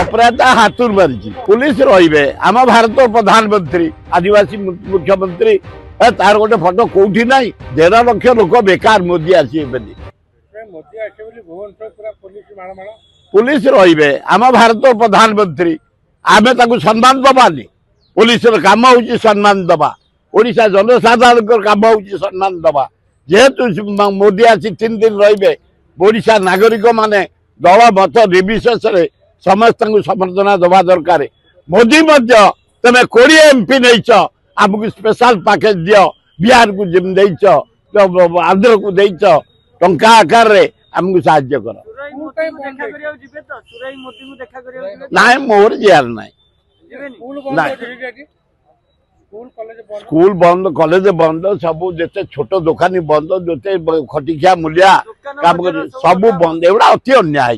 अपराध हाथुर मारी पुलिस रे आम भारत प्रधानमंत्री आदिवासी मुख्यमंत्री तार गोटे फोटो कौटी ना 13 लाख लोक बेकार मोदी आसे पुलिस रे आम भारत प्रधानमंत्री आम सम्मान दबानी पुलिस काम हूँ सम्मान दबा ओडिशा जनसाधारण काम हूँ सम्मान दबा जेहेतु मोदी आसी 3 दिन रे ओडिशा नागरिक माने दल मत निर्विशेष समस्त समर्थना दबा दरकार मोदी तमें 20 MP नहीं आमको स्पेशल पैकेज दियो बिहार को जिम आंध्र को टंका आकार रे आमको साहाय्य कर ना मोर जियार ना स्कूल बंद कॉलेज बंद सब जिते छोट दुकानी बंद जिते खटिकिया मूलिया काम कर सब बंद एवं अति अन्याय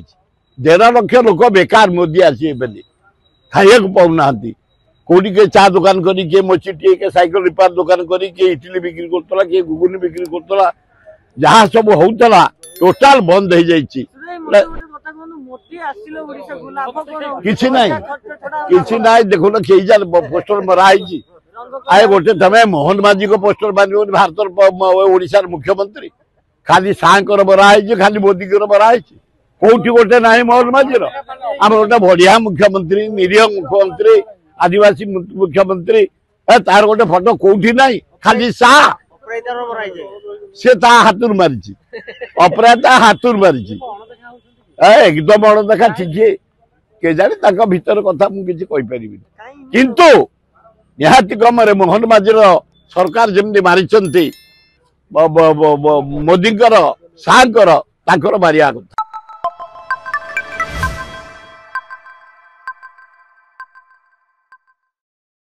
13 लाख लोक बेकार मोदी आसी खाइया पाऊना कौटी के चा दुकान करी किए मोची के साइकिल रिपेयर दुकान करी किए इडली बिक्री करतला किए घुगुनी बिक्री करतला जहाँ सब होतला टोटाल बंद हो जाइए किसी ना देखो ना कई पोस्टर मराई आए गोटे तमें मोहन माझी को पोस्टर मार भारत ओडिशा मुख्यमंत्री खाली सागर मराई खाली मोदी को मराई कौटी गोटे ना मोहन माझीर आम गोटे बढ़िया मुख्यमंत्री निरीह मुख्यमंत्री आदिवासी मुख्यमंत्री तार गोटे फोटो कौटी ना खाली से हाथुर मारी अपराध हाथुर मारी एकदम अणदेखा ठीक के जाने भीतर कथा मुझे किंतु निहाती क्रम मोहन माझीर सरकार जमी मारी मोदी सागर मारिया कथा।